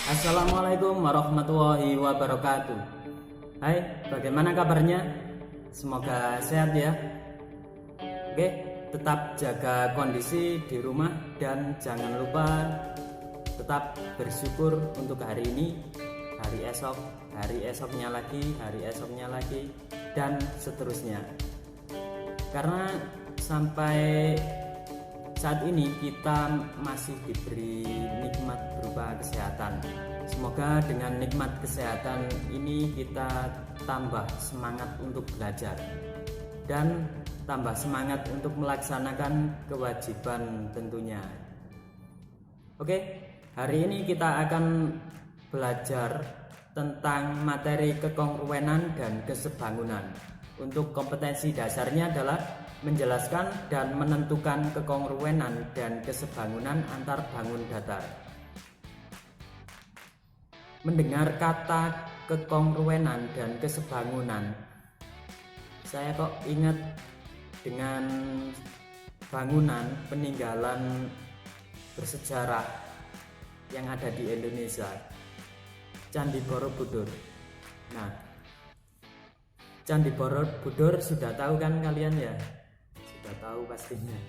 Assalamualaikum warahmatullahi wabarakatuh. Hai, bagaimana kabarnya? Semoga sehat ya. Oke, tetap jaga kondisi di rumah dan jangan lupa tetap bersyukur untuk hari ini, hari esok, hari esoknya lagi, dan seterusnya. Karena sampai saat ini kita masih diberi nikmat berupa kesehatan. Semoga dengan nikmat kesehatan ini kita tambah semangat untuk belajar dan tambah semangat untuk melaksanakan kewajiban tentunya. Oke, hari ini kita akan belajar tentang materi kekongruenan dan kesebangunan. Untuk kompetensi dasarnya adalah menjelaskan dan menentukan kekongruenan dan kesebangunan antar bangun datar. Mendengar kata kekongruenan dan kesebangunan, saya kok ingat dengan bangunan peninggalan bersejarah yang ada di Indonesia, Candi Borobudur. Nah, Candi Borobudur sudah tahu kan kalian ya? Sudah tahu pastinya.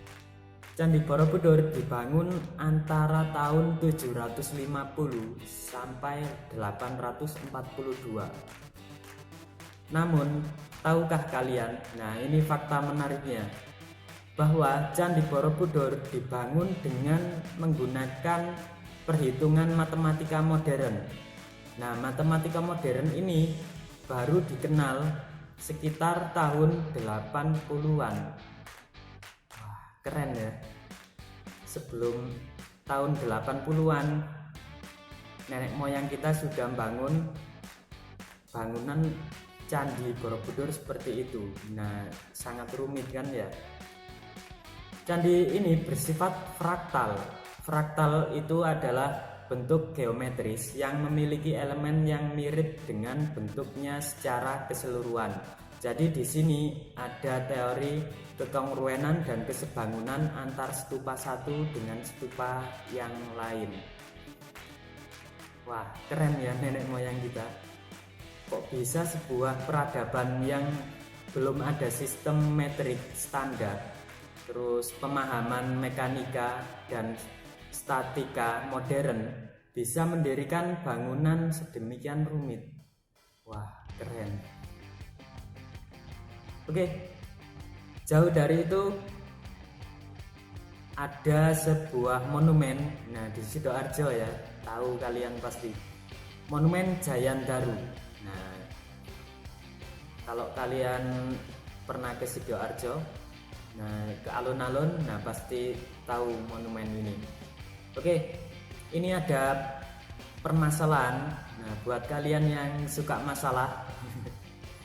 Candi Borobudur dibangun antara tahun 750 sampai 842. Namun, tahukah kalian? Nah, ini fakta menariknya, bahwa Candi Borobudur dibangun dengan menggunakan perhitungan matematika modern. Nah, matematika modern ini baru dikenal sekitar tahun 80-an. Wah, keren ya. Sebelum tahun 80-an, nenek moyang kita sudah bangun bangunan Candi Borobudur seperti itu. Nah, sangat rumit kan ya. Candi ini bersifat fraktal. Fraktal itu adalah bentuk geometris yang memiliki elemen yang mirip dengan bentuknya secara keseluruhan. Jadi di sini ada teori kekongruenan dan kesebangunan antar stupa satu dengan stupa yang lain. Wah, keren ya nenek moyang kita. Kok bisa sebuah peradaban yang belum ada sistem metrik standar, terus pemahaman mekanika dan statika modern bisa mendirikan bangunan sedemikian rumit. Wah, keren. Oke, jauh dari itu ada sebuah monumen. Nah, di Sidoarjo ya, tahu kalian pasti. Monumen Jayandaru. Nah, kalau kalian pernah ke Sidoarjo, nah ke alun-alun, nah pasti tahu monumen ini. Oke, ini ada permasalahan. Nah, buat kalian yang suka masalah,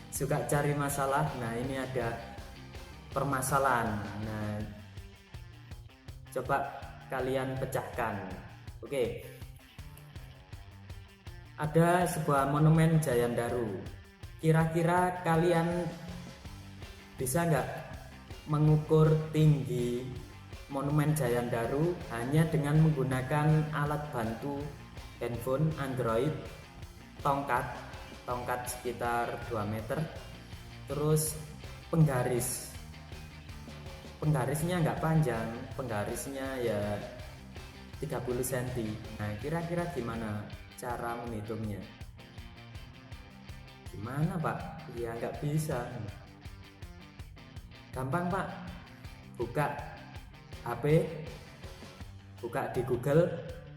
suka cari masalah, nah ini ada permasalahan. Nah, coba kalian pecahkan. Oke, ada sebuah monumen Jayandaru. Kira-kira kalian bisa nggak mengukur tinggi monumen Jayandaru hanya dengan menggunakan alat bantu handphone Android, tongkat sekitar 2 meter, terus penggarisnya nggak panjang, penggarisnya ya 30 cm. Nah, kira-kira gimana cara menghitungnya? Gimana Pak? Ya nggak bisa. Gampang Pak, buka HP, buka di Google,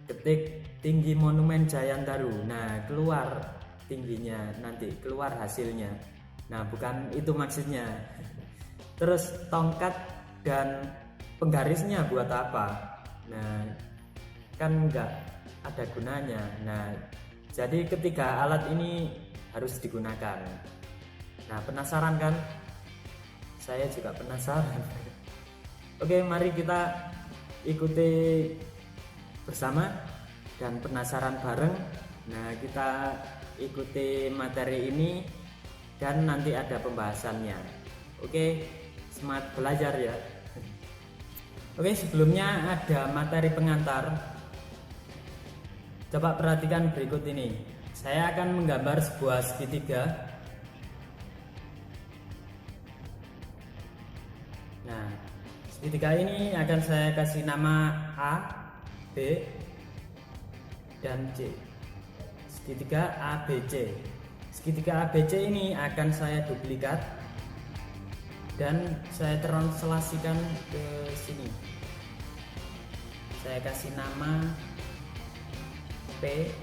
ketik tinggi monumen Jayandaru. Nah, keluar tingginya, nanti keluar hasilnya. Nah, bukan itu maksudnya. Terus tongkat dan penggarisnya buat apa? Nah, kan nggak ada gunanya. Nah, jadi ketiga alat ini harus digunakan. Nah, penasaran kan? Saya juga penasaran. Oke, mari kita ikuti bersama dan penasaran bareng. Nah, kita ikuti materi ini dan nanti ada pembahasannya. Oke, semangat belajar ya. Oke, sebelumnya ada materi pengantar. Coba perhatikan berikut ini. Saya akan menggambar sebuah segitiga. Nah, segitiga ini akan saya kasih nama A, B, dan C. Segitiga ABC. Segitiga ABC ini akan saya duplikat dan saya translasikan ke sini. Saya kasih nama PQR.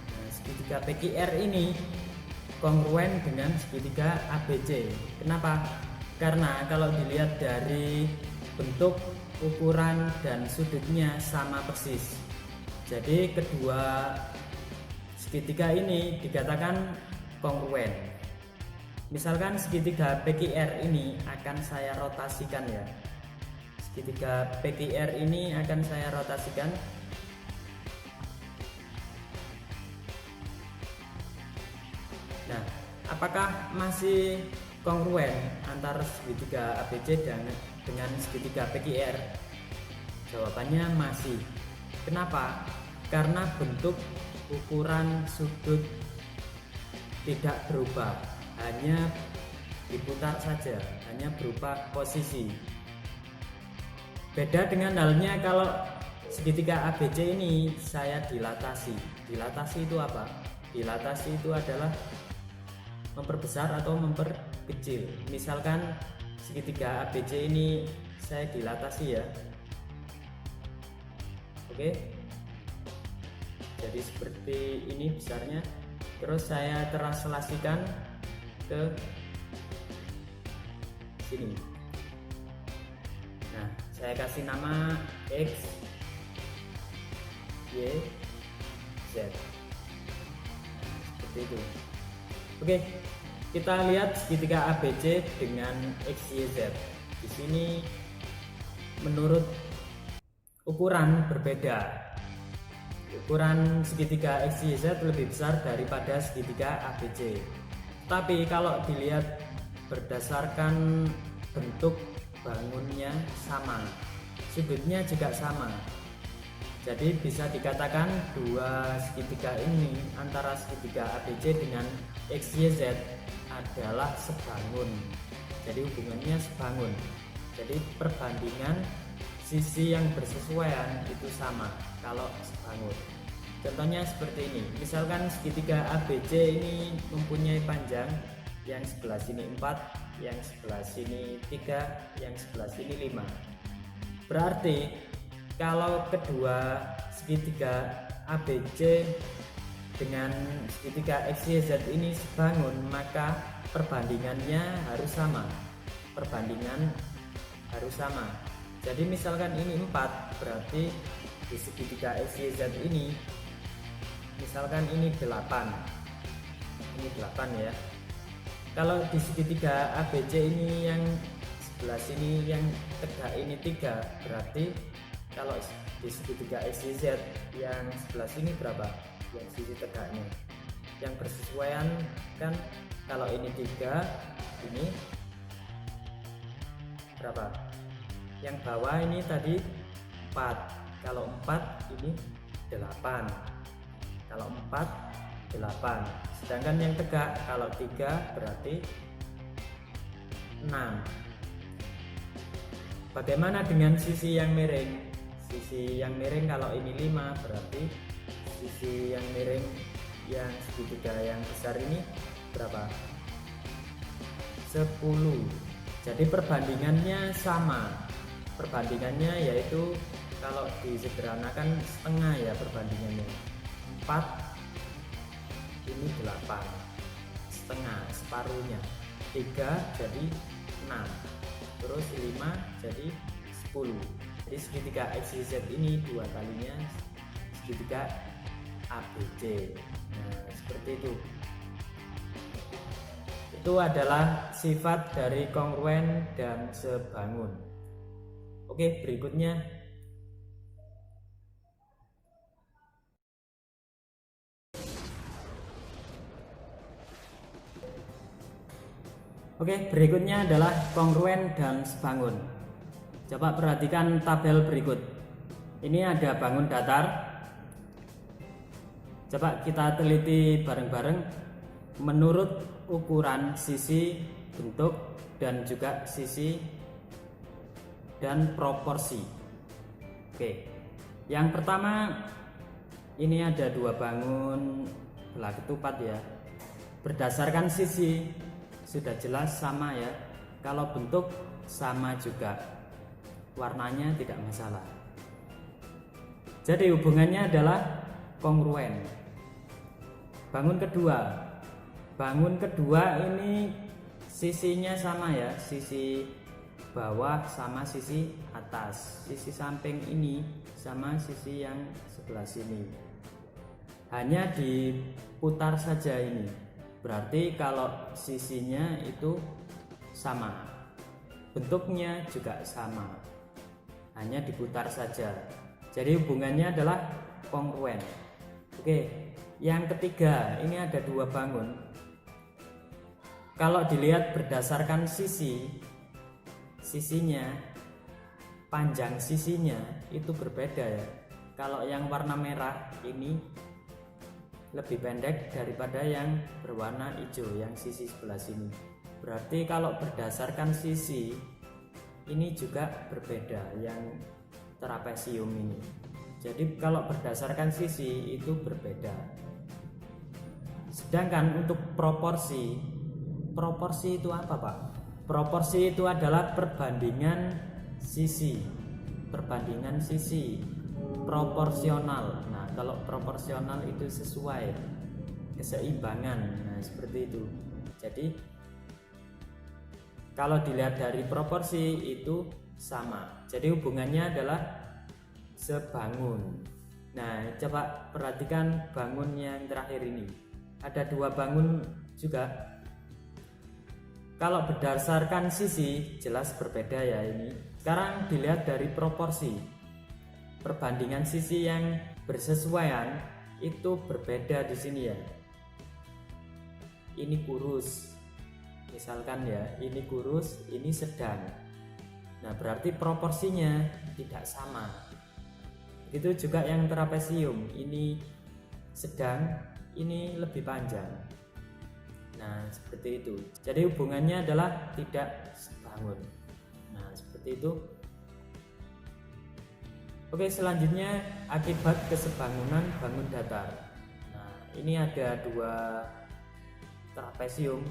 Nah, segitiga PQR ini kongruen dengan segitiga ABC. Kenapa? Karena kalau dilihat dari bentuk, ukuran, dan sudutnya sama persis. Jadi kedua segitiga ini dikatakan kongruen. Misalkan segitiga PQR ini akan saya rotasikan ya. Segitiga PQR ini akan saya rotasikan. Nah, apakah masih kongruen antara segitiga ABC dengan segitiga PQR? Jawabannya masih. Kenapa? Karena bentuk, ukuran, sudut tidak berubah, hanya diputar saja, hanya berupa posisi. Beda dengan halnya kalau segitiga ABC ini saya dilatasi. Dilatasi itu apa? Dilatasi itu adalah memperbesar atau memperkecil. Misalkan segitiga ABC ini saya dilatasi ya. Oke, jadi seperti ini besarnya. Terus saya translasikan ke sini. Nah, saya kasih nama X, Y, Z. Nah, seperti itu. Oke, kita lihat segitiga ABC dengan X, Y, Z. Di sini menurut ukuran berbeda. Ukuran segitiga X, Y, Z lebih besar daripada segitiga ABC. Tapi kalau dilihat berdasarkan bentuk bangunnya sama, sudutnya juga sama. Jadi bisa dikatakan dua segitiga ini antara segitiga ABC dengan X, Y, Z adalah sebangun. Jadi hubungannya sebangun. Jadi perbandingan sisi yang bersesuaian itu sama kalau sebangun. Contohnya seperti ini. Misalkan segitiga ABC ini mempunyai panjang yang sebelah sini 4, yang sebelah sini 3, yang sebelah sini 5. Berarti kalau kedua segitiga ABC dengan segitiga X, Y, Z ini sebangun, maka perbandingannya harus sama. Perbandingan harus sama. Jadi misalkan ini 4, berarti di segitiga X, Y, Z ini misalkan ini 8. Ini 8 ya. Kalau di segitiga ABC ini yang sebelah sini yang tegak ini 3, berarti kalau di segitiga X, Y, Z yang sebelah sini berapa? Yang sisi tegaknya. Yang bersesuaian kan kalau ini 3, ini berapa? Yang bawah ini tadi 4. Kalau 4 ini 8. Kalau 4 8. Sedangkan yang tegak kalau 3 berarti 6. Bagaimana dengan sisi yang miring? Sisi yang miring kalau ini 5, berarti sisi yang miring yang segitiga yang besar ini berapa? 10. Jadi perbandingannya sama. Perbandingannya yaitu kalau disederhanakan setengah ya perbandingannya. 4 ini 8, setengah, separuhnya. 3 jadi 6, terus 5 jadi 10. Jadi segitiga X, Y, Z ini 2 kalinya segitiga ABC. Nah, seperti itu. Itu adalah sifat dari kongruen dan sebangun. Oke, berikutnya adalah kongruen dan sebangun. Coba perhatikan tabel berikut. Ini ada bangun datar. Coba kita teliti bareng-bareng menurut ukuran, sisi, bentuk, dan juga sisi dan proporsi. Oke, yang pertama ini ada dua bangun belah ketupat ya. Berdasarkan sisi sudah jelas sama ya. Kalau bentuk sama juga, warnanya tidak masalah. Jadi hubungannya adalah kongruen. Bangun kedua ini sisinya sama ya, sisi bawah sama sisi atas, sisi samping ini sama sisi yang sebelah sini. Hanya diputar saja ini. Berarti kalau sisinya itu sama, bentuknya juga sama, hanya diputar saja. Jadi hubungannya adalah kongruen. Oke, yang ketiga ini ada dua bangun. Kalau dilihat berdasarkan sisinya, panjang sisinya itu berbeda ya. Kalau yang warna merah ini lebih pendek daripada yang berwarna hijau, yang sisi sebelah sini. Berarti kalau berdasarkan sisi ini juga berbeda yang trapesium ini. Jadi kalau berdasarkan sisi itu berbeda. Sedangkan untuk proporsi itu apa Pak? Proporsi itu adalah perbandingan sisi, proporsional. Nah, kalau proporsional itu sesuai, keseimbangan. Nah, seperti itu. Jadi kalau dilihat dari proporsi itu sama. Jadi hubungannya adalah sebangun. Nah, coba perhatikan bangun yang terakhir ini. Ada dua bangun juga. Kalau berdasarkan sisi jelas berbeda ya ini. Sekarang dilihat dari proporsi. Perbandingan sisi yang bersesuaian itu berbeda di sini ya. Ini kurus. Misalkan ya, ini kurus, ini sedang. Nah, berarti proporsinya tidak sama. Itu juga yang trapesium, ini sedang, ini lebih panjang. Nah, seperti itu. Jadi hubungannya adalah tidak sebangun. Nah, seperti itu. Oke, selanjutnya akibat kesebangunan bangun datar. Nah, ini ada dua trapesium,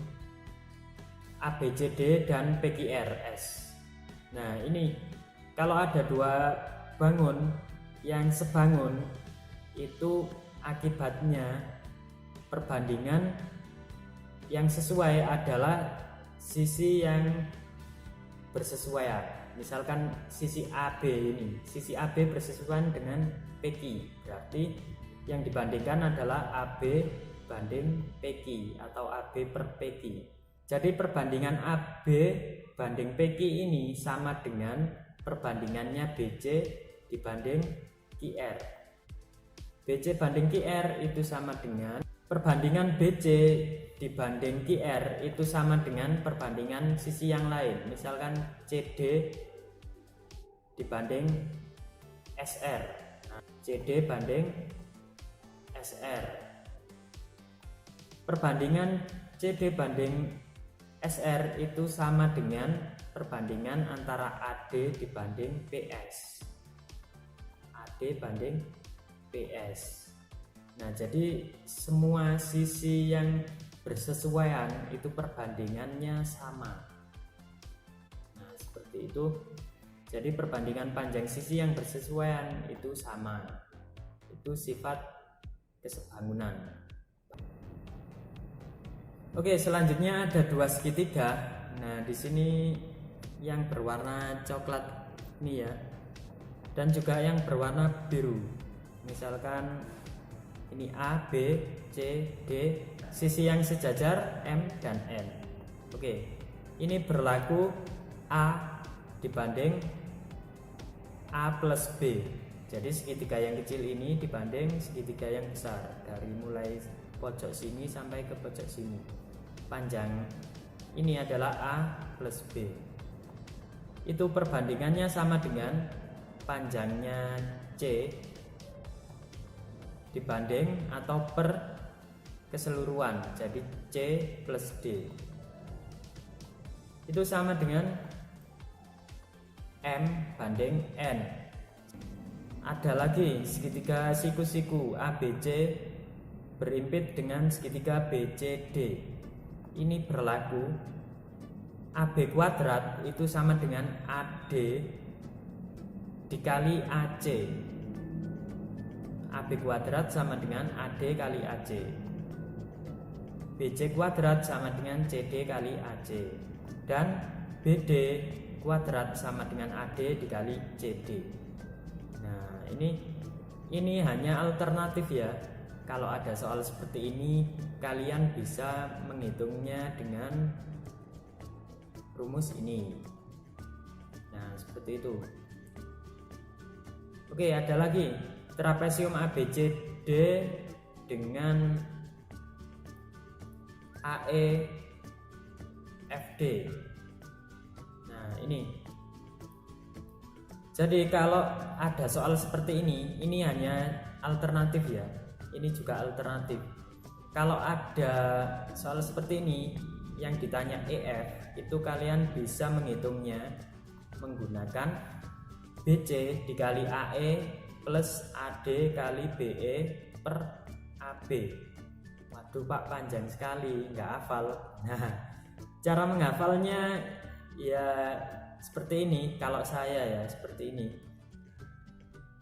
ABCD dan PQRS. Nah, ini kalau ada dua bangun yang sebangun itu akibatnya perbandingan yang sesuai adalah sisi yang bersesuaian. Misalkan sisi AB ini, sisi AB bersesuaian dengan PQ. Berarti yang dibandingkan adalah AB banding PQ atau AB per PQ. Jadi perbandingan AB banding PQ ini sama dengan perbandingannya BC dibanding QR. BC banding QR itu sama dengan perbandingan BC dibanding QR itu sama dengan perbandingan sisi yang lain. Misalkan CD dibanding SR. Nah, CD banding SR. Perbandingan CD banding SR itu sama dengan perbandingan antara AD dibanding PS. AD banding PS. Nah, jadi semua sisi yang bersesuaian itu perbandingannya sama. Nah, seperti itu. Jadi perbandingan panjang sisi yang bersesuaian itu sama. Itu sifat kesebangunan. Oke, selanjutnya ada dua segitiga. Nah, di sini yang berwarna coklat nih ya. Dan juga yang berwarna biru. Misalkan ini A, B, C, D, sisi yang sejajar M dan N. Oke, ini berlaku A dibanding A plus B. Jadi segitiga yang kecil ini dibanding segitiga yang besar, dari mulai pojok sini sampai ke pojok sini. Panjang ini adalah A plus B. Itu perbandingannya sama dengan panjangnya C dibanding atau per keseluruhan, jadi C plus D itu sama dengan M banding N. Ada lagi segitiga siku-siku ABC berimpit dengan segitiga BCD. Ini berlaku AB kuadrat itu sama dengan AD dikali AC. AB kuadrat sama dengan AD kali AC. BC kuadrat sama dengan CD kali AC. Dan BD kuadrat sama dengan AD dikali CD. Nah, ini hanya alternatif ya. Kalau ada soal seperti ini, kalian bisa menghitungnya dengan rumus ini. Nah, seperti itu. Oke, ada lagi trapesium ABCD dengan AEFD. Nah, ini. Jadi kalau ada soal seperti ini hanya alternatif ya. Ini juga alternatif. Kalau ada soal seperti ini yang ditanya EF, itu kalian bisa menghitungnya menggunakan BC dikali AE plus AD kali BE per AB. Waduh Pak, panjang sekali, nggak hafal. Nah, cara menghafalnya ya seperti ini. Kalau saya ya seperti ini.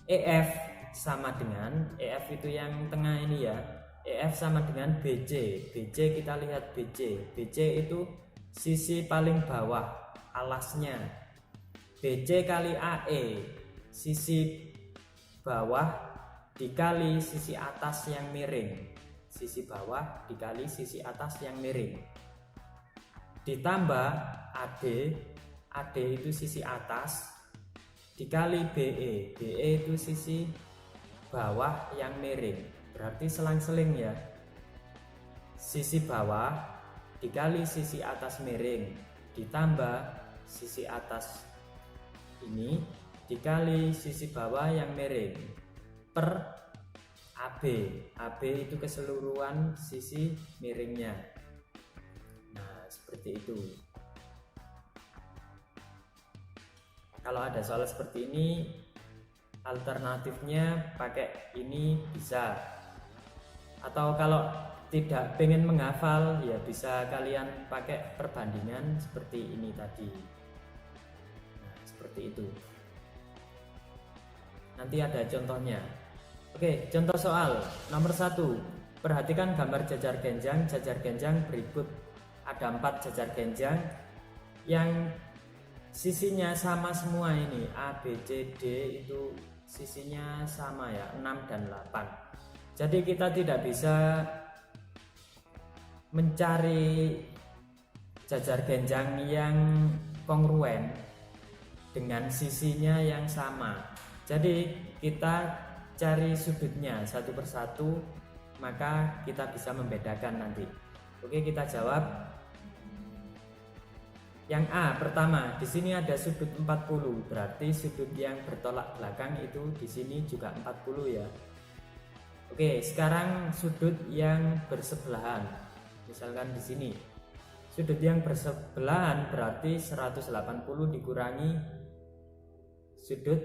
EF sama dengan EF itu yang tengah ini ya. EF sama dengan BC. BC kita lihat BC. BC itu sisi paling bawah alasnya. BC kali AE sisi bawah dikali sisi atas yang miring. Sisi bawah dikali sisi atas yang miring. Ditambah AD. AD itu sisi atas dikali BE. BE itu sisi bawah yang miring, berarti selang-seling ya. Sisi bawah dikali sisi atas miring ditambah sisi atas ini dikali sisi bawah yang miring per AB. AB itu keseluruhan sisi miringnya. Nah, seperti itu. Kalau ada soal seperti ini, alternatifnya pakai ini bisa. Atau kalau tidak pengen menghafal ya bisa kalian pakai perbandingan seperti ini tadi. Nah, seperti itu. Nanti ada contohnya. Oke, contoh soal nomor 1. Perhatikan gambar jajar genjang berikut. Ada 4 jajar genjang yang sisinya sama semua ini. A, B, C, D itu sisinya sama ya, 6 dan 8. Jadi kita tidak bisa mencari jajar genjang yang kongruen dengan sisinya yang sama. Jadi kita cari sudutnya satu persatu, maka kita bisa membedakan nanti. Oke, kita jawab. Yang A pertama, di sini ada sudut 40, berarti sudut yang bertolak belakang itu di sini juga 40 ya. Oke, sekarang sudut yang bersebelahan. Misalkan di sini. Sudut yang bersebelahan berarti 180 dikurangi sudut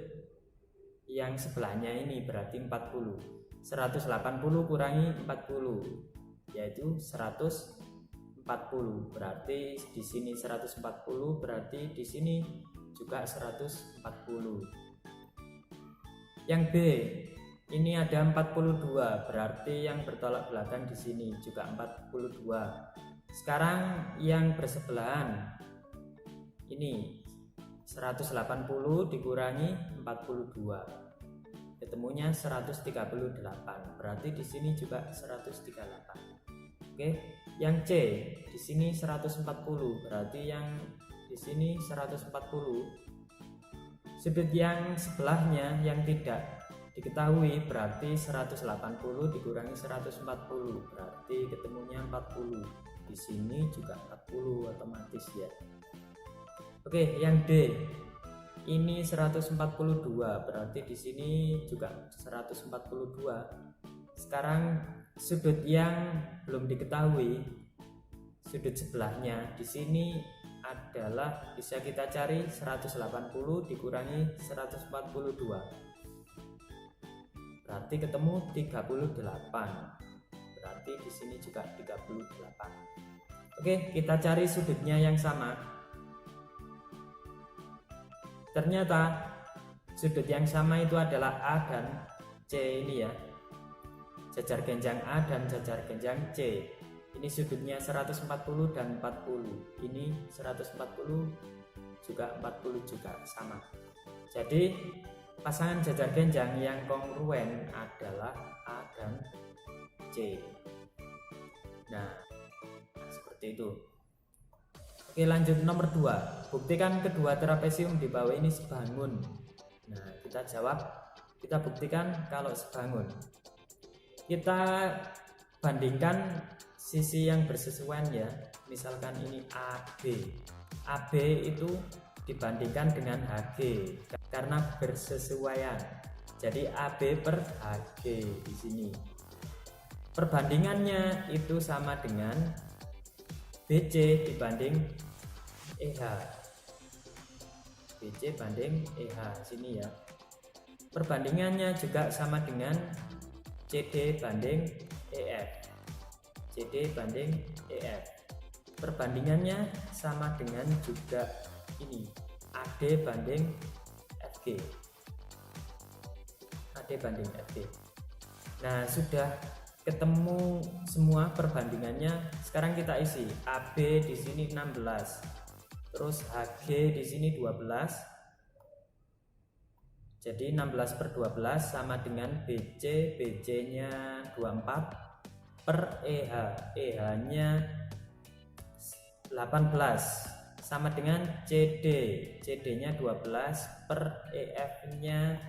yang sebelahnya ini berarti 40. 180 kurangi 40 yaitu 140. Berarti di sini 140, berarti di sini juga 140. Yang B, ini ada 42, berarti yang bertolak belakang di sini juga 42. Sekarang yang bersebelahan ini 180 dikurangi 42. Ketemunya 138. Berarti di sini juga 138. Oke. Yang C di sini 140, berarti yang di sini 140. Sudut yang sebelahnya yang tidak diketahui berarti 180 dikurangi 140, berarti ketemunya 40. Di sini juga 40 otomatis ya. Oke, yang D. ini 142, berarti di sini juga 142. Sekarang sudut yang belum diketahui, sudut sebelahnya di sini adalah bisa kita cari 180 dikurangi 142. Berarti ketemu 38. Berarti di sini juga 38. Oke, kita cari sudutnya yang sama. Ternyata sudut yang sama itu adalah A dan C ini ya. Jajar genjang A dan jajar genjang C. Ini sudutnya 140 dan 40. Ini 140 juga 40 juga sama. Jadi pasangan jajar genjang yang kongruen adalah A dan C. Nah, seperti itu. Oke, lanjut nomor 2. Buktikan kedua trapesium di bawah ini sebangun. Nah, kita jawab, kita buktikan kalau sebangun. Kita bandingkan sisi yang bersesuaian ya. Misalkan ini AB. AB itu dibandingkan dengan HG karena bersesuaian. Jadi AB per HG di sini. Perbandingannya itu sama dengan BC dibanding EH. BC banding EH sini ya. Perbandingannya juga sama dengan CD banding EF. CD banding EF. Perbandingannya sama dengan juga ini AD banding FG. AD banding FG. Nah, sudah ketemu semua perbandingannya. Sekarang kita isi AB di sini 16, terus HG di sini 12. Jadi 16 per 12 sama dengan BC, BC-nya 24 per EH, EH-nya 18 sama dengan CD, CD-nya 12 per EF-nya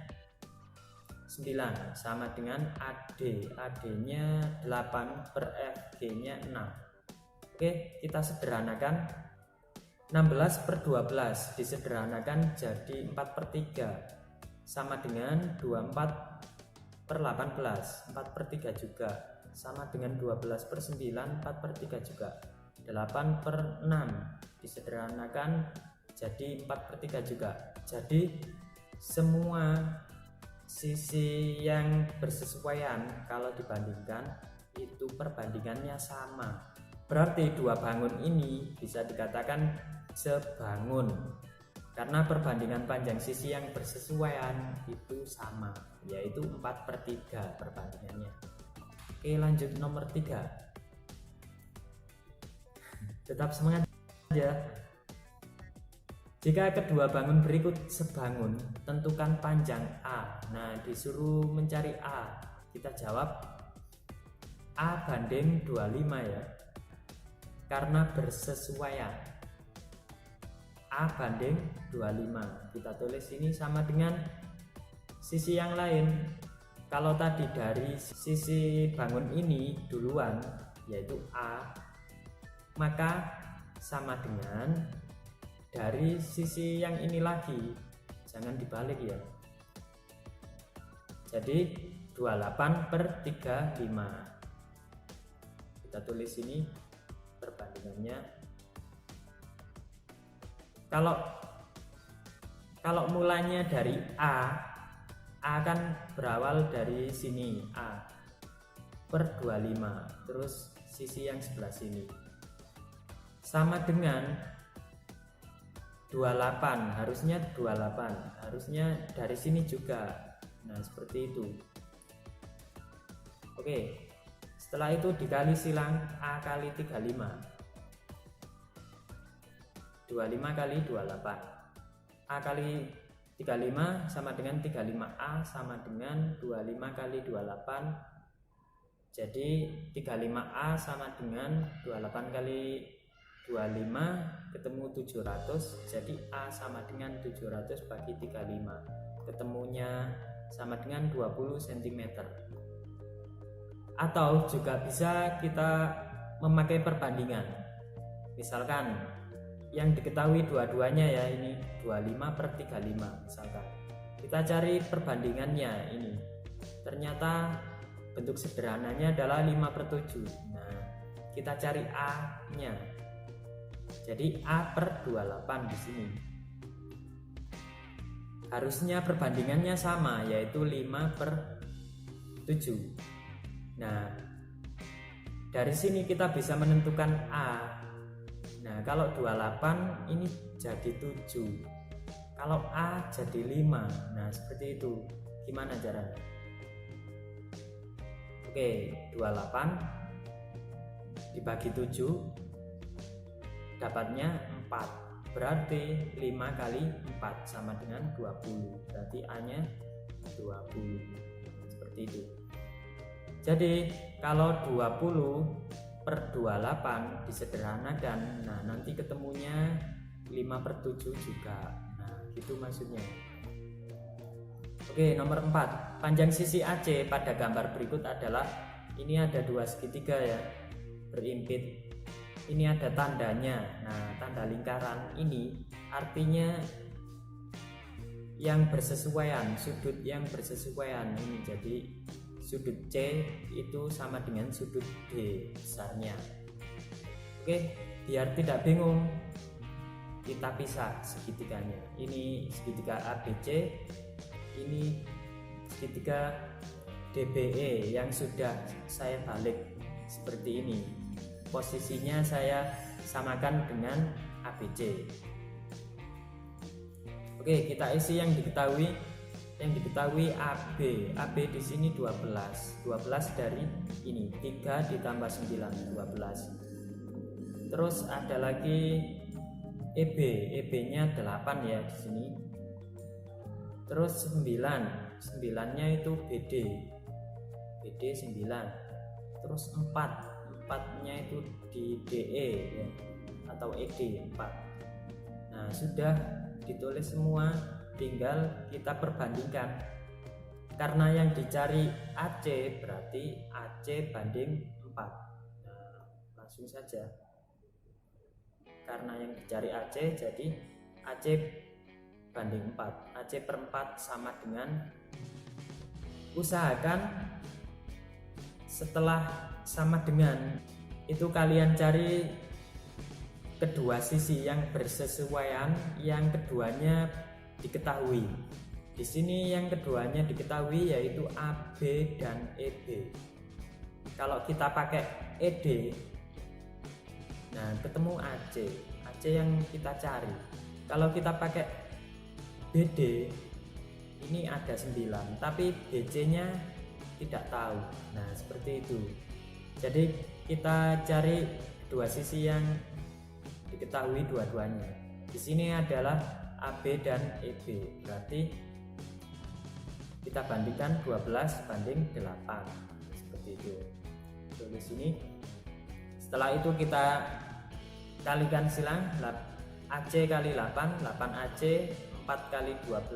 9 sama dengan AD, AD-nya 8 per FG-nya 6. Oke, kita sederhanakan. 16 per 12 disederhanakan jadi 4 per 3 sama dengan 24 per 18. 4 per 3 juga sama dengan 12 per 9, 4 per 3 juga 8 per 6 disederhanakan jadi 4 per 3 juga. Jadi semua sisi yang bersesuaian kalau dibandingkan itu perbandingannya sama. Berarti dua bangun ini bisa dikatakan sebangun karena perbandingan panjang sisi yang bersesuaian itu sama, yaitu 4 per 3 perbandingannya. Oke, lanjut nomor 3. Tetap semangat ya. Jika kedua bangun berikut sebangun, tentukan panjang A. Nah, disuruh mencari A. Kita jawab A banding 25 ya. Karena bersesuaian. A banding 25. Kita tulis ini sama dengan sisi yang lain. Kalau tadi dari sisi bangun ini duluan, yaitu A, maka sama dengan dari sisi yang ini lagi, jangan dibalik ya. Jadi 28 per 35. Kita tulis ini perbandingannya. Kalau mulanya dari A kan berawal dari sini A per 25, terus sisi yang sebelah sini sama dengan 28, harusnya 28, harusnya dari sini juga. Nah, seperti itu. Oke, setelah itu dikali silang A kali 35. 25 kali 28. A kali 35 sama dengan 35A sama dengan 25 kali 28. Jadi 35A sama dengan 28 kali 25 ketemu 700, jadi A sama dengan 700 bagi 35, ketemunya sama dengan 20 cm. Atau juga bisa kita memakai perbandingan. Misalkan yang diketahui dua-duanya ya, ini 25 per 35 misalkan. Kita cari perbandingannya ini. Ternyata bentuk sederhananya adalah 5 per 7. Nah, kita cari A-nya. Jadi A per 28 di sini. Harusnya perbandingannya sama, yaitu 5 per 7. Nah, dari sini kita bisa menentukan A. Nah, kalau 28 ini jadi 7. Kalau A jadi 5. Nah, seperti itu. Gimana caranya? Oke, 28 dibagi 7 dapatnya 4. Berarti 5 kali 4 sama dengan 20. Berarti A-nya 20. Seperti itu. Jadi kalau 20 per 28 disederhanakan, nah nanti ketemunya 5 per 7 juga. Nah gitu maksudnya. Oke, nomor 4. Panjang sisi AC pada gambar berikut adalah, ini ada dua segitiga ya, berimpit. Ini ada tandanya. Nah, tanda lingkaran ini artinya yang bersesuaian, sudut yang bersesuaian ini. Jadi sudut C itu sama dengan sudut D besarnya. Oke, biar tidak bingung, kita pisah segitiganya. Ini segitiga ABC, ini segitiga DBE yang sudah saya balik seperti ini. Posisinya saya samakan dengan ABC. Oke, kita isi yang diketahui. Yang diketahui AB di sini 12 dari ini 3 ditambah 9, 12. Terus ada lagi EB nya 8 ya di sini. Terus 9 nya itu BD 9. Terus 4 nya itu di DE ya, atau ED 4. Nah, sudah ditulis semua, tinggal kita perbandingkan. Karena yang dicari AC, berarti AC banding 4. Nah, langsung saja. Karena yang dicari AC, jadi AC banding 4. AC per 4 sama dengan, usahakan setelah sama dengan itu kalian cari kedua sisi yang bersesuaian, yang keduanya diketahui. Di sini yang keduanya diketahui yaitu AB dan EB. Kalau kita pakai ED, nah ketemu AC yang kita cari. Kalau kita pakai BD, ini ada 9, tapi BC nya tidak tahu. Nah seperti itu. Jadi kita cari dua sisi yang diketahui dua-duanya. Di sini adalah AB dan EB, berarti kita bandingkan 12 banding 8 seperti itu. Tulis sini. Setelah itu kita kalikan silang, AC kali 8, 8AC, 4 kali 12,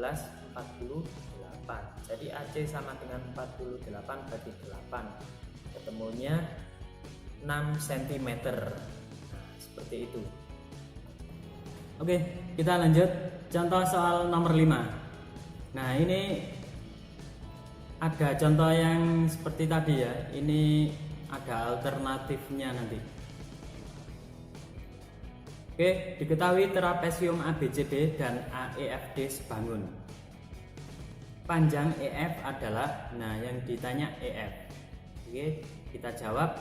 48. Jadi AC sama dengan 48 bagi 8. Ketemunya 6 cm. Nah, seperti itu. Oke, kita lanjut contoh soal nomor 5. Nah, ini ada contoh yang seperti tadi ya. Ini ada alternatifnya nanti. Oke, diketahui trapesium ABCD dan AEFD sebangun. Panjang EF adalah, nah yang ditanya EF. Oke, kita jawab.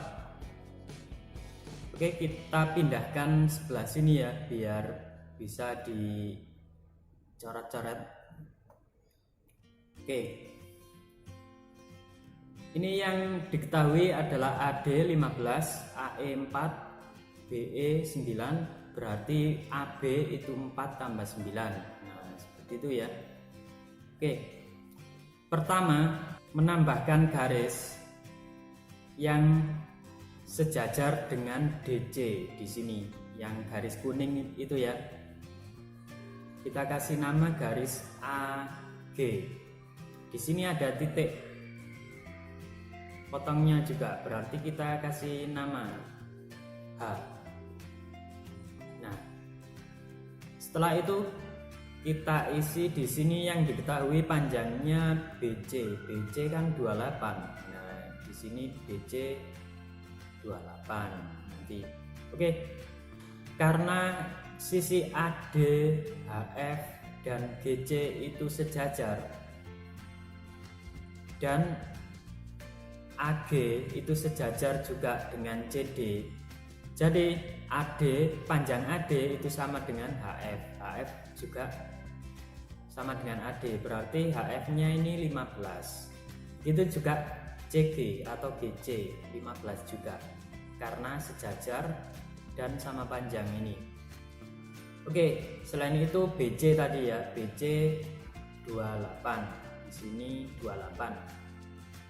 Oke, kita pindahkan sebelah sini ya, biar bisa dicoret-coret. Oke, ini yang diketahui adalah AD 15, AE 4, BE 9, berarti AB itu 4 tambah 9. Nah, seperti itu ya. Oke, pertama menambahkan garis yang sejajar dengan DC di sini, yang garis kuning itu ya. Kita kasih nama garis AG. Di sini ada titik potongnya juga, berarti kita kasih nama H. Nah, Setelah itu kita isi di sini yang diketahui panjangnya BC. BC kan 28. Nah, di sini BC 28 nanti. Oke. Karena sisi AD, HF dan GC itu sejajar dan AG itu sejajar juga dengan CD. Jadi AD, panjang AD itu sama dengan HF. HF juga sama dengan AD, berarti HF-nya ini 15. Itu juga CG atau GC 15 juga, karena sejajar dan sama panjang ini. Oke, selain itu BC tadi ya, BC 28. Di sini 28.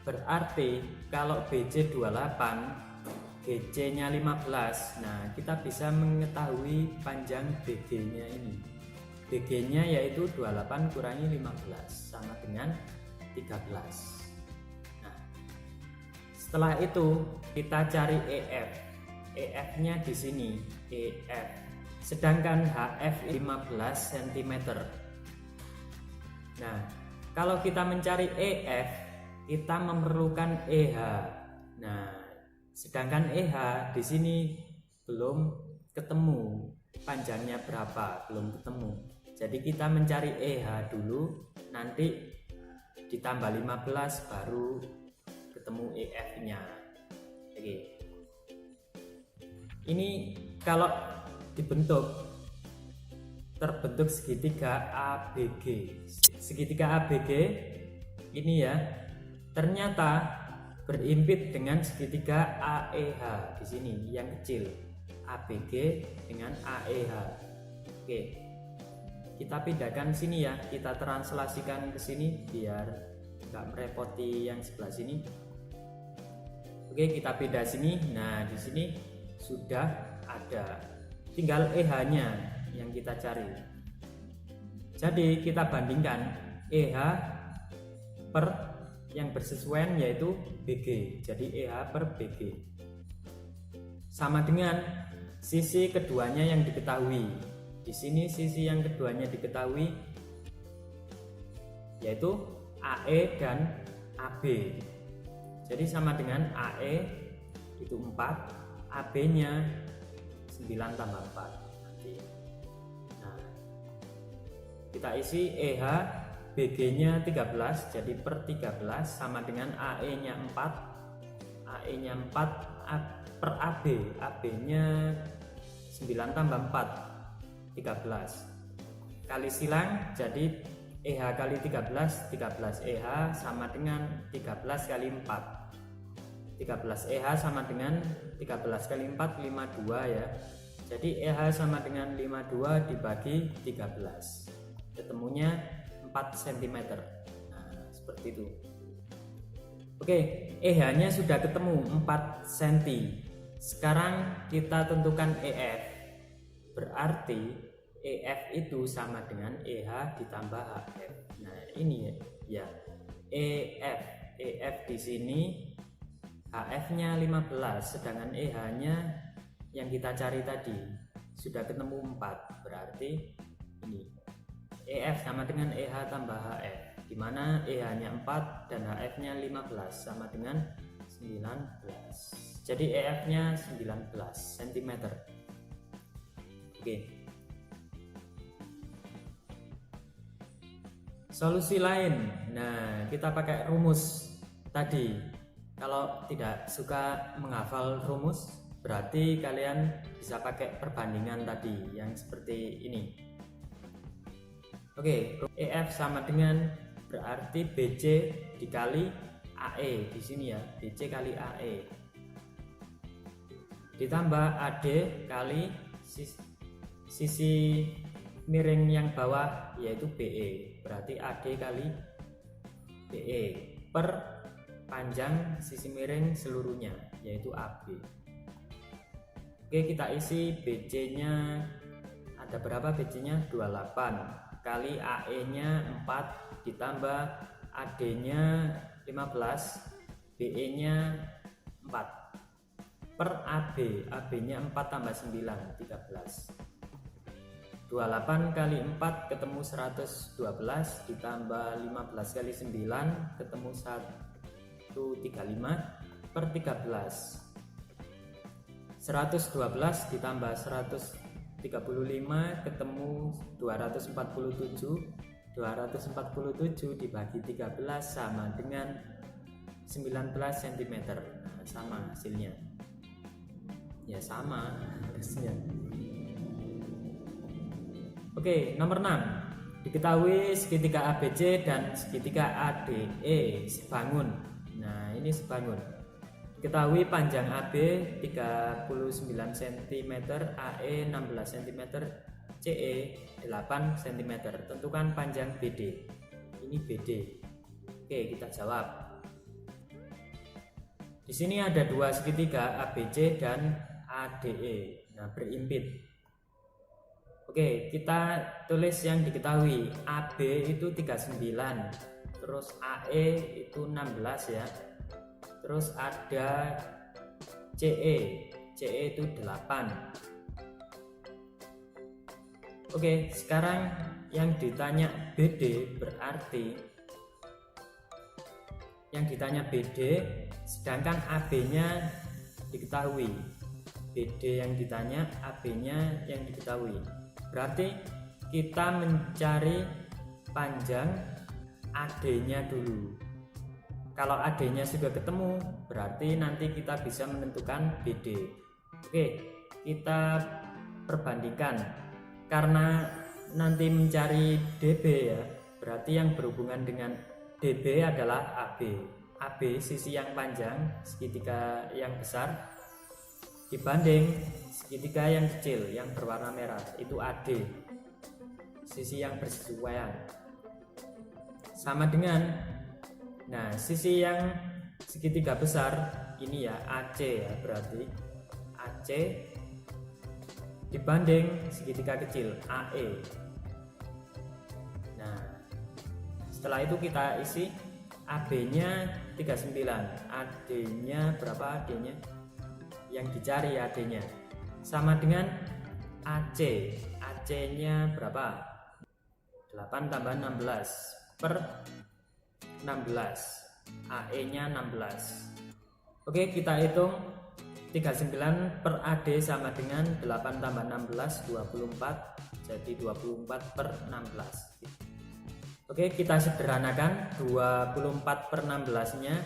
Berarti kalau BC 28, GC-nya 15. Nah, kita bisa mengetahui panjang BG-nya ini. BG-nya yaitu 28 kurangi 15 sama dengan 13. Nah, setelah itu kita cari EF. EF-nya di sini, EF. Sedangkan HF 15 cm. Nah, kalau kita mencari EF, kita memerlukan EH. Nah, sedangkan EH di sini belum ketemu panjangnya berapa, belum ketemu. Jadi kita mencari EH dulu, nanti ditambah 15 baru ketemu EF-nya. Oke. Ini kalau terbentuk segitiga ABG. Segitiga ABG ini ya, ternyata berimpit dengan segitiga AEH di sini yang kecil, ABG dengan AEH. Oke, kita pindahkan sini ya, kita translasikan ke sini biar nggak merepoti yang sebelah sini. Oke, kita pindah sini. Nah, di sini sudah ada, tinggal EH-nya yang kita cari. Jadi kita bandingkan EH per yang bersesuaian yaitu BG. Jadi EH per BG sama dengan sisi keduanya yang diketahui. Di sini sisi yang keduanya diketahui yaitu AE dan AB. Jadi sama dengan AE itu 4, AB-nya 9 tambah 4 nanti. Nah, kita isi EH BG-nya 13, jadi per 13 sama dengan AE-nya 4. AE-nya 4 per AB. AB-nya 9 tambah 4, 13. Kali silang, jadi EH kali 13, 13 EH sama dengan 13 kali 4. 13 EH sama dengan 13 kali 4, 52 ya. Jadi EH sama dengan 52 dibagi 13. Ketemunya 4 cm. Nah, seperti itu. Oke, EH-nya sudah ketemu 4 cm. Sekarang kita tentukan EF. Berarti EF itu sama dengan EH ditambah HF. Nah, ini ya. EF. EF di sini HF-nya 15, sedangkan EH-nya yang kita cari tadi sudah ketemu 4. Berarti ini EF sama dengan EH tambah HF, di mana EH-nya 4 dan HF-nya 15 sama dengan 19. Jadi EF-nya 19 cm. Oke. Solusi lain. Nah, kita pakai rumus tadi. Kalau tidak suka menghafal rumus, berarti kalian bisa pakai perbandingan tadi yang seperti ini. Oke, EF sama dengan berarti BC dikali AE di sini ya, BC kali AE. Ditambah AD kali sisi miring yang bawah yaitu BE. Berarti AD kali BE per panjang sisi miring seluruhnya yaitu AB. Oke, kita isi BC-nya ada berapa? BC-nya 28 kali AE-nya 4 ditambah AD-nya 15, BE-nya 4 per AB. AB-nya 4 tambah 9, 13. 28 kali 4 ketemu 112, ditambah 15 kali 9 ketemu 135 per 13. 112 ditambah 135 ketemu 247. 247 dibagi 13 sama dengan 19 cm. Nah, sama hasilnya. Ya sama harusnya. Oke, nomor 6. Diketahui segitiga ABC dan segitiga ADE sebangun. Nah, ini sebangun. Diketahui panjang AB 39 cm, AE 16 cm, CE 8 cm. Tentukan panjang BD. Ini BD. Oke, kita jawab. Di sini ada dua segitiga ABC dan ADE. Nah, berimpit. Oke, kita tulis yang diketahui. AB itu 39, terus AE itu 16 ya. Terus ada CE itu 8. Oke, sekarang yang ditanya BD berarti yang ditanya BD sedangkan AB-nya diketahui. BD yang ditanya, AB-nya yang diketahui. Berarti kita mencari panjang AD-nya dulu. Kalau AD-nya sudah ketemu, berarti nanti kita bisa menentukan BD. Oke, kita perbandingkan. Karena nanti mencari DB ya, berarti yang berhubungan dengan DB adalah AB. AB sisi yang panjang, segitiga yang besar, dibanding segitiga yang kecil yang berwarna merah, itu AD, sisi yang bersesuaian. Sama dengan, nah sisi yang segitiga besar ini ya AC ya, berarti AC dibanding segitiga kecil AE. Nah, setelah itu kita isi AB-nya 39, AD-nya berapa? AD-nya yang dicari AD-nya sama dengan AC. AC-nya berapa? 8 tambah 16 per 16. AE-nya 16. Oke, kita hitung 39 per AD sama dengan 8 tambah 16 24. Jadi 24 per 16. Oke, kita sederhanakan 24 per 16 nya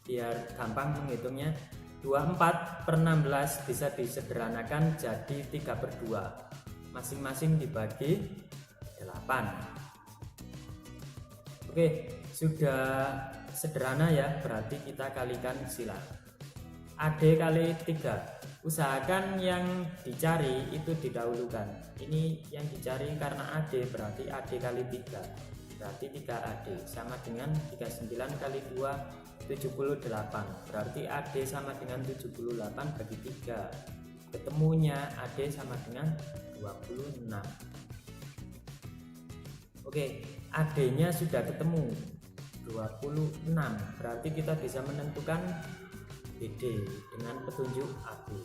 biar gampang menghitungnya. 24 per 16 bisa disederhanakan jadi 3 per 2, masing-masing dibagi 8. Oke, sudah sederhana ya, berarti kita kalikan sila. AD kali 3, usahakan yang dicari itu didahulukan. Ini yang dicari karena AD, berarti AD kali 3, berarti 3 AD sama dengan 39 kali 2 78, berarti AD sama dengan 78 bagi 3, ketemunya AD sama dengan 26. Oke, AD nya sudah ketemu 26, berarti kita bisa menentukan BD dengan petunjuk AB.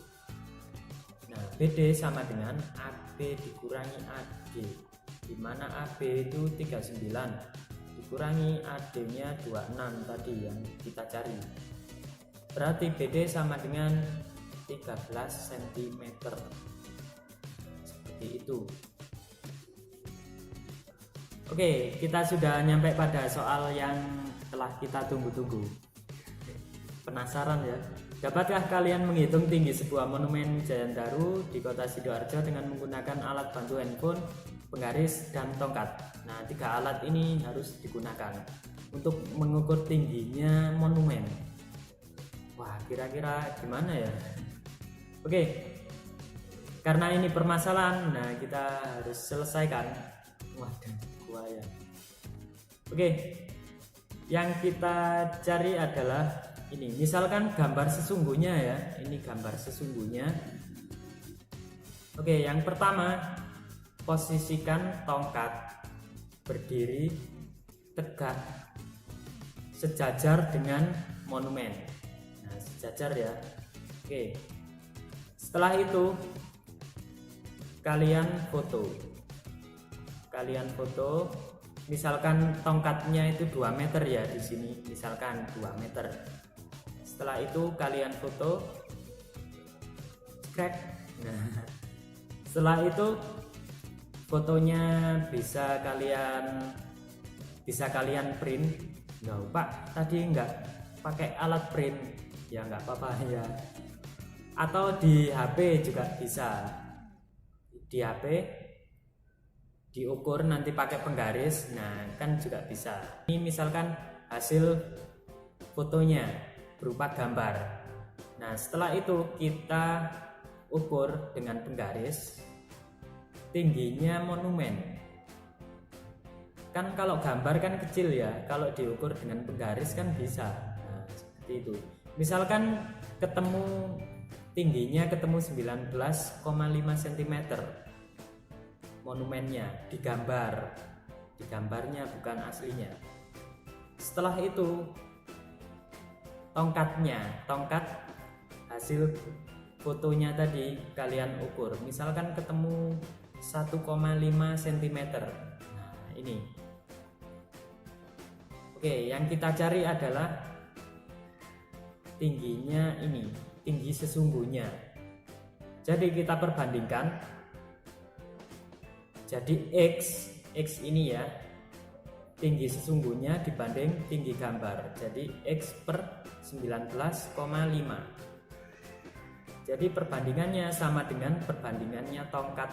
Nah, BD sama dengan AB dikurangi AD, dimana AB itu 39 dikurangi AD-nya 26 tadi yang kita cari. Berarti BD sama dengan 13 cm. Seperti itu. Oke, kita sudah nyampe pada soal yang telah kita tunggu-tunggu. Penasaran ya? Dapatkah kalian menghitung tinggi sebuah monumen Jayandaru di kota Sidoarjo dengan menggunakan alat bantu handphone, penggaris, dan tongkat? Nah, 3 alat ini harus digunakan untuk mengukur tingginya monumen. Wah, kira-kira gimana ya? Oke, karena ini permasalahan, nah kita harus selesaikan. Waduh, gua ya. Oke, yang kita cari adalah ini. Misalkan gambar sesungguhnya ya, ini gambar sesungguhnya. Oke, yang pertama, posisikan tongkat berdiri tegak sejajar dengan monumen. Nah, sejajar ya. Oke. Setelah itu kalian foto, misalkan tongkatnya itu 2 meter ya, di sini misalkan 2 meter. Setelah itu kalian foto, crack. Nah, setelah itu fotonya bisa kalian print. Nggak, Pak, tadi nggak pakai alat print. Ya nggak apa-apa ya. Atau di HP juga bisa. Di HP diukur nanti pakai penggaris. Nah, kan juga bisa. Ini misalkan hasil fotonya berupa gambar. Nah, setelah itu kita ukur dengan penggaris tingginya monumen. Kan kalau gambar kan kecil ya, kalau diukur dengan penggaris kan bisa. Nah, seperti itu. Misalkan tingginya ketemu 19,5 cm monumennya digambarnya bukan aslinya. Setelah itu tongkat hasil fotonya tadi kalian ukur, misalkan ketemu 1,5 cm. Nah, ini. Oke, yang kita cari adalah tingginya ini, tinggi sesungguhnya. Jadi kita perbandingkan. Jadi X ini ya, tinggi sesungguhnya dibanding tinggi gambar. Jadi X per 19,5. Jadi perbandingannya sama dengan perbandingannya tongkat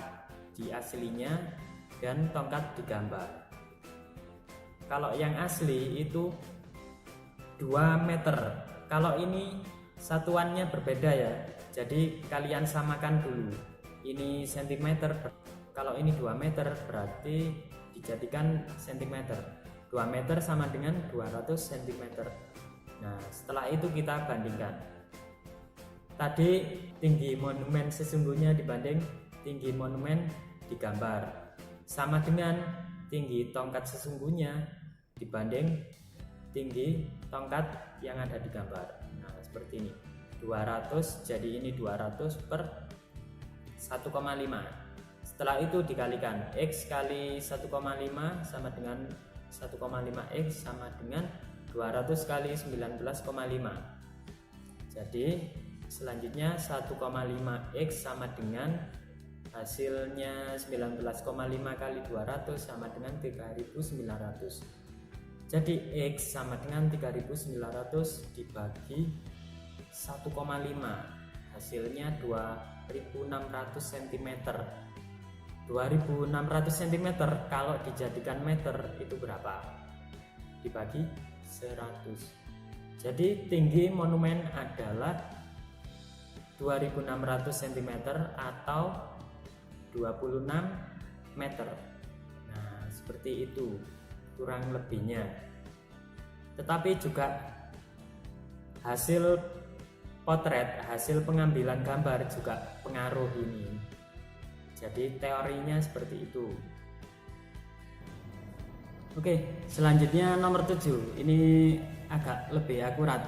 di aslinya dan tongkat di gambar. Kalau yang asli itu 2 meter. Kalau ini satuannya berbeda ya. Jadi kalian samakan dulu. Ini cm. Kalau ini 2 meter berarti dijadikan cm. 2 meter sama dengan 200 cm. Nah, setelah itu kita bandingkan. Tadi tinggi monumen sesungguhnya dibanding tinggi monumen di gambar, sama dengan tinggi tongkat sesungguhnya dibanding tinggi tongkat yang ada di gambar. Nah, seperti ini. 200, jadi ini 200 per 1,5. Setelah itu dikalikan, X kali 1,5 sama dengan 1,5X sama dengan 200 kali 19,5. Jadi selanjutnya 1,5X sama dengan hasilnya 19,5 kali 200 sama dengan 3.900. Jadi X sama dengan 3.900 dibagi 1,5, hasilnya 2.600 cm. 2.600 cm kalau dijadikan meter itu berapa? Dibagi 100. Jadi tinggi monumen adalah 2.600 cm atau 26 meter. Nah, seperti itu kurang lebihnya. Tetapi juga hasil potret, hasil pengambilan gambar juga pengaruh ini. Jadi teorinya seperti itu. Oke, selanjutnya nomor 7. Ini agak lebih akurat.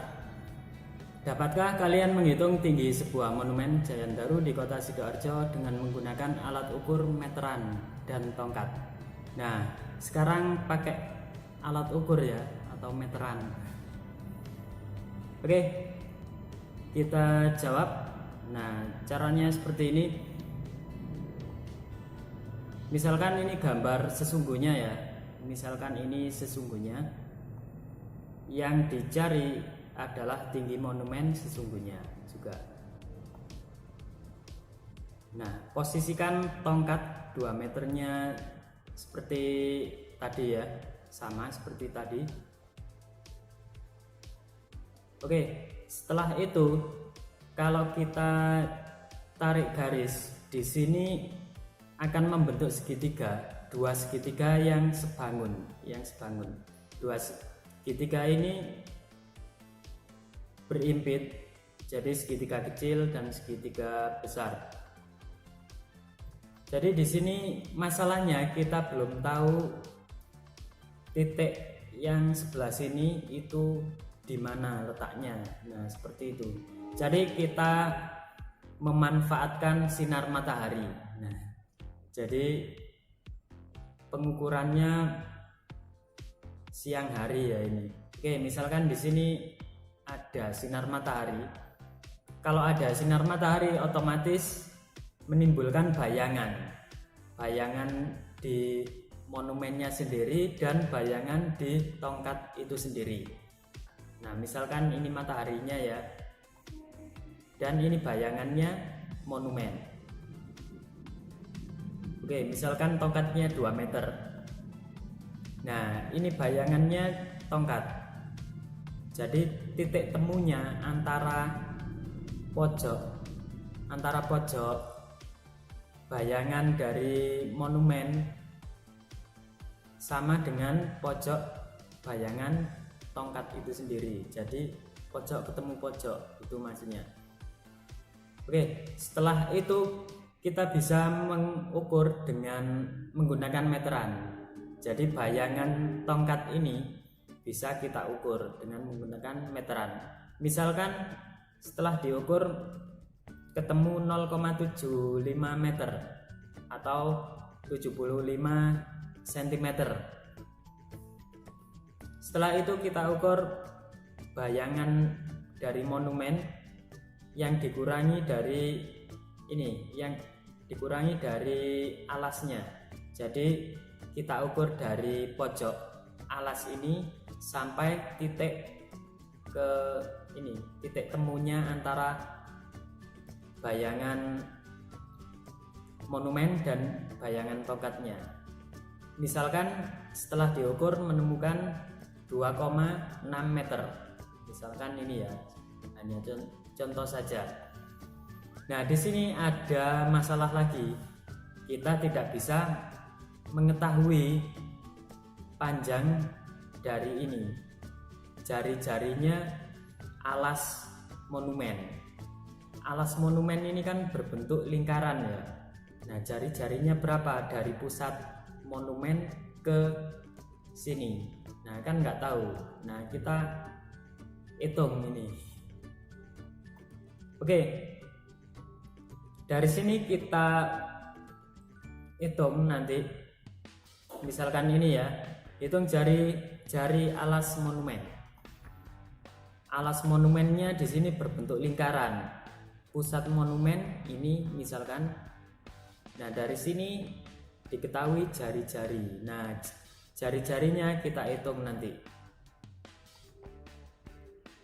Dapatkah kalian menghitung tinggi sebuah monumen Jayan Daru di kota Sidoarjo dengan menggunakan alat ukur meteran dan tongkat? Nah, sekarang pakai alat ukur ya, atau meteran. Oke, kita jawab. Nah, caranya seperti ini. Misalkan ini gambar sesungguhnya ya. Misalkan ini sesungguhnya. Yang dicari adalah tinggi monumen sesungguhnya juga. Nah, posisikan tongkat 2 meternya seperti tadi ya, sama seperti tadi. Oke, setelah itu kalau kita tarik garis di sini akan membentuk segitiga, 2 segitiga yang sebangun. Dua segitiga ini berimpit, jadi segitiga kecil dan segitiga besar. Jadi di sini masalahnya kita belum tahu titik yang sebelah sini itu di mana letaknya. Nah, seperti itu. Jadi kita memanfaatkan sinar matahari. Nah, Jadi pengukurannya siang hari ya ini. Oke, misalkan di sini ada sinar matahari. Kalau ada sinar matahari otomatis menimbulkan bayangan di monumennya sendiri dan bayangan di tongkat itu sendiri. Nah, misalkan ini mataharinya ya, dan ini bayangannya monumen. Oke, misalkan tongkatnya 2 meter. Nah, ini bayangannya tongkat. Jadi titik temunya antara pojok bayangan dari monumen sama dengan pojok bayangan tongkat itu sendiri. Jadi pojok ketemu pojok, itu maksudnya. Oke, setelah itu kita bisa mengukur dengan menggunakan meteran. Jadi bayangan tongkat ini bisa kita ukur dengan menggunakan meteran. Misalkan setelah diukur ketemu 0,75 meter atau 75 cm. Setelah itu kita ukur bayangan dari monumen yang dikurangi dari alasnya. Jadi kita ukur dari pojok alas ini sampai titik temunya antara bayangan monumen dan bayangan tongkatnya. Misalkan setelah diukur menemukan 2,6 meter. Misalkan ini ya, hanya contoh saja. Nah, di sini ada masalah lagi. Kita tidak bisa mengetahui panjang dari ini, jari-jarinya alas monumen. Alas monumen ini kan berbentuk lingkaran ya. Nah, jari-jarinya berapa dari pusat monumen ke sini? Nah, kan nggak tahu. Nah, kita hitung ini. Oke, dari sini kita hitung nanti. Misalkan ini ya, hitung jari alas monumen. Alas monumennya di sini berbentuk lingkaran. Pusat monumen ini misalkan. Nah, dari sini diketahui jari-jari. Nah, jari-jarinya kita hitung nanti.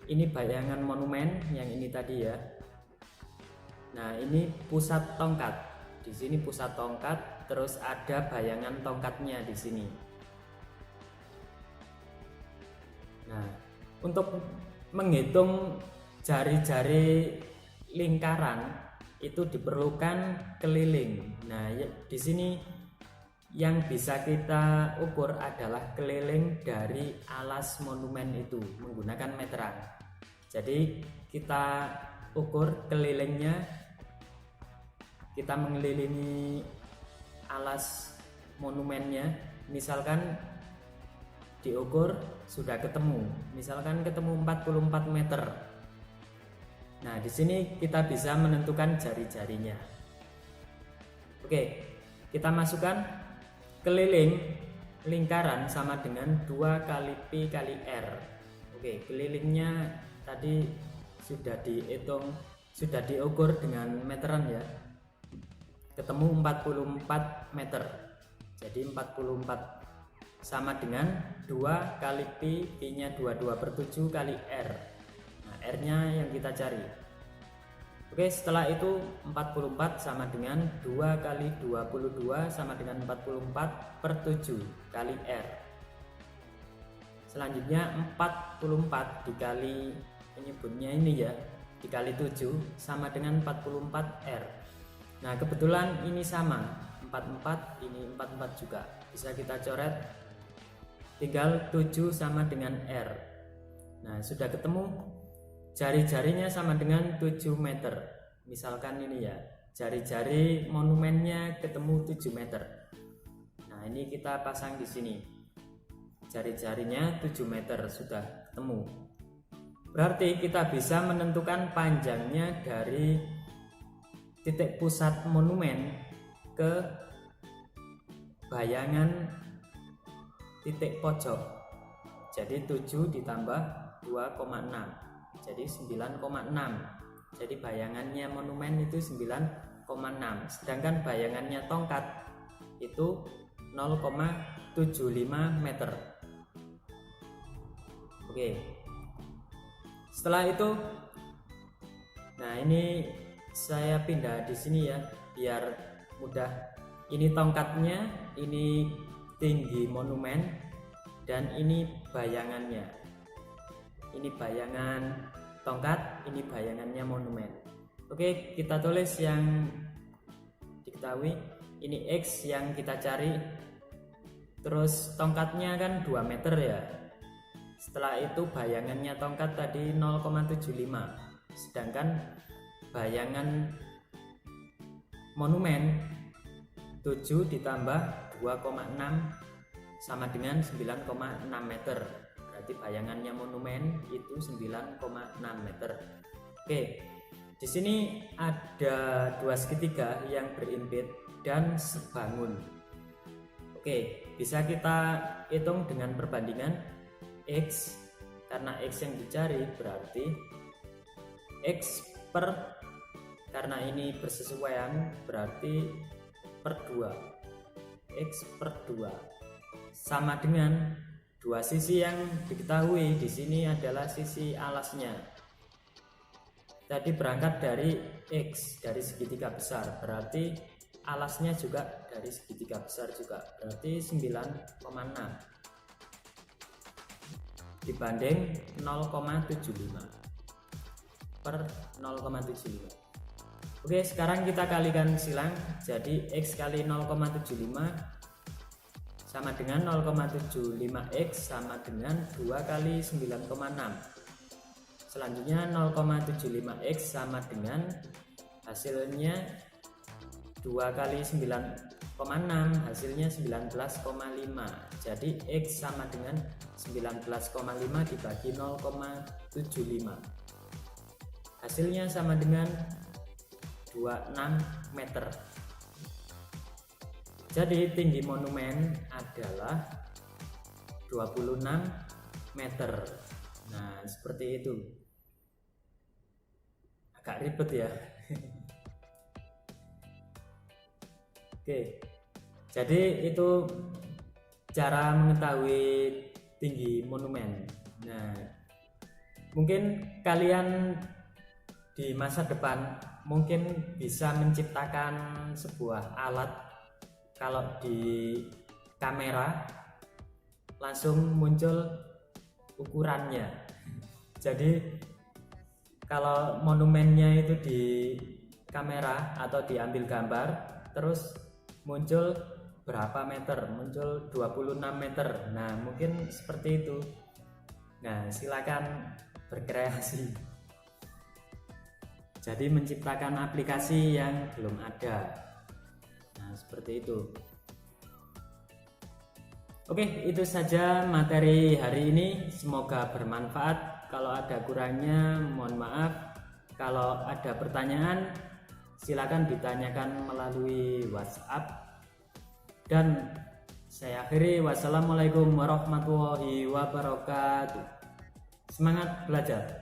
Ini bayangan monumen yang ini tadi ya. Nah, ini pusat tongkat. Di sini pusat tongkat, terus ada bayangan tongkatnya di sini. Nah, untuk menghitung jari-jari lingkaran itu diperlukan keliling. Nah, di sini yang bisa kita ukur adalah keliling dari alas monumen itu menggunakan meteran. Jadi kita ukur kelilingnya, kita mengelilingi alas monumennya. Misalkan diukur sudah ketemu, misalkan ketemu 44 meter. Nah, di sini kita bisa menentukan jari-jarinya. Oke, kita masukkan keliling lingkaran sama dengan 2 kali Pi kali R. Oke, kelilingnya tadi sudah dihitung, sudah diukur dengan meteran ya. Ketemu 44 meter. Jadi 44 sama dengan 2 kali Pi, Pi-nya 22/7 kali R. Nah, R-nya yang kita cari. Oke, setelah itu 44 sama dengan 2 kali 22 sama dengan 44/7 kali R. Selanjutnya 44 dikali penyebutnya ini ya, dikali 7 sama dengan 44 R. Nah, kebetulan ini sama, 44, ini 44 juga. Bisa kita coret, tinggal 7 sama dengan R. Nah, sudah ketemu, jari-jarinya sama dengan 7 meter. Misalkan ini ya, jari-jari monumennya ketemu 7 meter. Nah, ini kita pasang di sini. Jari-jarinya 7 meter sudah ketemu. Berarti kita bisa menentukan panjangnya dari titik pusat monumen ke bayangan titik pojok. Jadi 7 ditambah 2,6 jadi 9,6. Jadi bayangannya monumen itu 9,6, sedangkan bayangannya tongkat itu 0,75 meter. Oke, setelah itu, nah ini saya pindah di sini ya biar mudah. Ini tongkatnya, ini tinggi monumen, dan ini bayangannya. Ini bayangan tongkat, ini bayangannya monumen. Oke, kita tulis yang diketahui. Ini X yang kita cari. Terus tongkatnya kan 2 meter ya. Setelah itu bayangannya tongkat tadi 0,75. Sedangkan bayangan monumen 7 ditambah 2,6 sama dengan 9,6 meter. Berarti bayangannya monumen itu 9,6 meter. Oke, di sini ada 2 segitiga yang berimpit dan sebangun. Oke, bisa kita hitung dengan perbandingan X, karena X yang dicari berarti X per, karena ini bersesuaian berarti per 2. X per 2 sama dengan 2 sisi yang diketahui di sini adalah sisi alasnya. Tadi berangkat dari X, dari segitiga besar, berarti alasnya juga dari segitiga besar juga, berarti 9,6 dibanding 0,75 per 0,75. Oke, sekarang kita kalikan silang. Jadi X kali 0,75 sama dengan 0,75X sama dengan 2 kali 9,6. Selanjutnya 0,75X sama dengan hasilnya 2 kali 9,6, hasilnya 19,5. Jadi X sama dengan 19,5 dibagi 0,75. Hasilnya sama dengan 26 meter. Jadi tinggi monumen adalah 26 meter. Nah, seperti itu. Agak ribet ya. Oke. Jadi itu cara mengetahui tinggi monumen. Nah, mungkin kalian di masa depan mungkin bisa menciptakan sebuah alat. Kalau di kamera langsung muncul ukurannya. Jadi kalau monumennya itu di kamera atau diambil gambar, terus muncul berapa meter, muncul 26 meter. Nah, mungkin seperti itu. Nah, silakan berkreasi. Jadi menciptakan aplikasi yang belum ada. Nah, seperti itu. Oke, itu saja materi hari ini. Semoga bermanfaat. Kalau ada kurangnya, mohon maaf. Kalau ada pertanyaan, silakan ditanyakan melalui WhatsApp. Dan saya akhiri, wassalamualaikum warahmatullahi wabarakatuh. Semangat belajar.